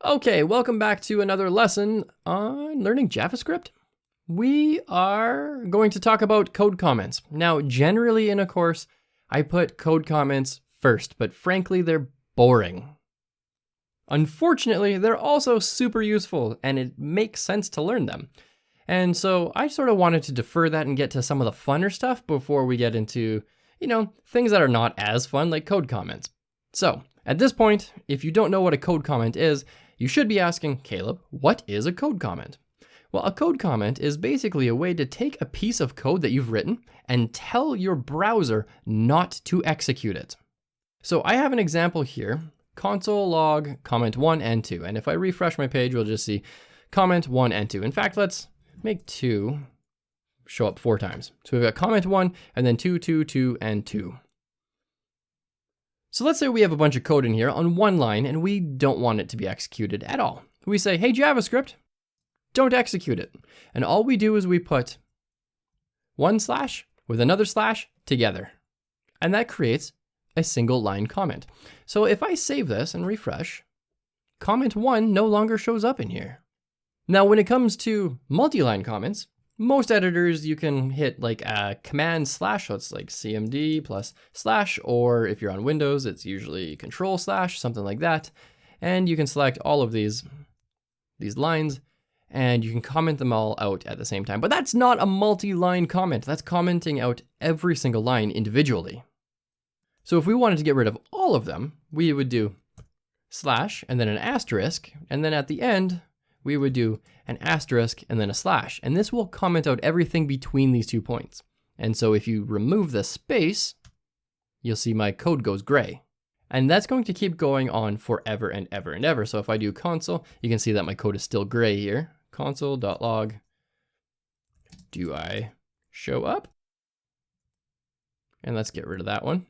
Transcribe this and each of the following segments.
Okay, welcome back to another lesson on learning JavaScript. We are going to talk about code comments. Now, generally in a course, I put code comments first, but frankly, they're boring. Unfortunately, they're also super useful and it makes sense to learn them. And so I sort of wanted to defer that and get to some of the funner stuff before we get into, things that are not as fun like code comments. So at this point, if you don't know what a code comment is, you should be asking, Caleb, what is a code comment? Well, a code comment is basically a way to take a piece of code that you've written and tell your browser not to execute it. So I have an example here, console log comment 1 and 2. And if I refresh my page, we'll just see comment 1 and 2. In fact, let's make 2 show up 4 times. So we've got comment 1 and then 2, 2, 2, and 2. So let's say we have a bunch of code in here on one line and we don't want it to be executed at all. We say, hey, JavaScript, don't execute it. And all we do is we put one slash with another slash together. And that creates a single line comment. So if I save this and refresh, comment 1 no longer shows up in here. Now, when it comes to multi-line comments, most editors, you can hit like a command slash, so it's like CMD plus slash, or if you're on Windows, it's usually control slash, something like that. And you can select all of these lines and you can comment them all out at the same time. But that's not a multi-line comment. That's commenting out every single line individually. So if we wanted to get rid of all of them, we would do slash and then an asterisk. And then at the end, we would do an asterisk and then a slash. And this will comment out everything between these 2 points. And so if you remove the space, you'll see my code goes gray. And that's going to keep going on forever and ever and ever. So if I do console, you can see that my code is still gray here. Console.log, do I show up? And let's get rid of that one.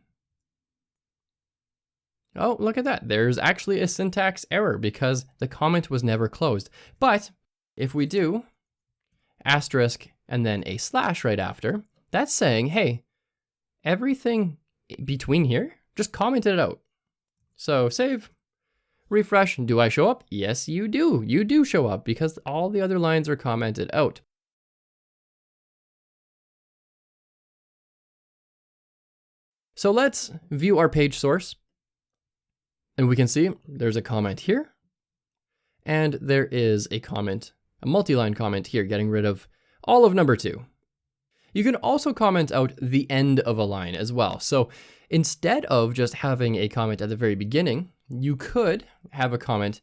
Oh, look at that. There's actually a syntax error because the comment was never closed. But if we do asterisk and then a slash right after, that's saying, hey, everything between here, just comment it out. So save, refresh, do I show up? Yes, you do. You do show up because all the other lines are commented out. So let's view our page source. And we can see there's a comment here, and there is a comment, a multi-line comment here, getting rid of all of number 2. You can also comment out the end of a line as well. So instead of just having a comment at the very beginning, you could have a comment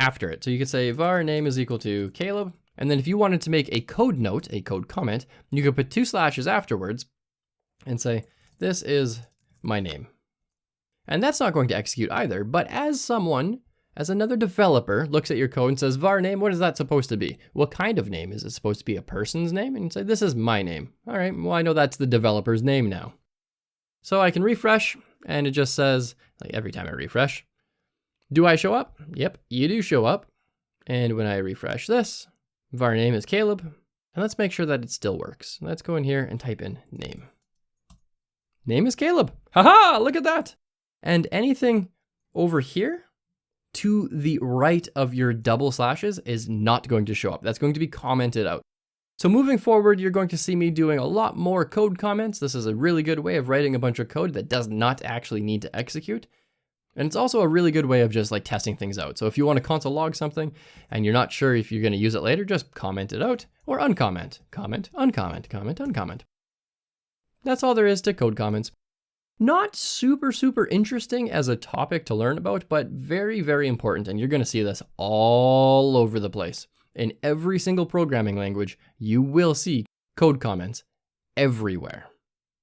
after it. So you could say var name is equal to Caleb, and then if you wanted to make a code note, a code comment, you could put 2 slashes afterwards and say, this is my name. And that's not going to execute either, but as another developer looks at your code and says, var name, what is that supposed to be? What kind of name? Is it supposed to be a person's name? And you say, this is my name. All right, well, I know that's the developer's name now. So I can refresh, and it just says, like every time I refresh, do I show up? Yep, you do show up. And when I refresh this, var name is Caleb. And let's make sure that it still works. Let's go in here and type in name. Name is Caleb. Haha, look at that. And anything over here to the right of your double slashes is not going to show up. That's going to be commented out. So moving forward, you're going to see me doing a lot more code comments. This is a really good way of writing a bunch of code that does not actually need to execute. And it's also a really good way of just like testing things out. So if you want to console log something and you're not sure if you're going to use it later, just comment it out or uncomment, comment, uncomment, comment, uncomment. That's all there is to code comments. Not super interesting as a topic to learn about, but very, very important. And you're going to see this all over the place. In every single programming language, you will see code comments everywhere.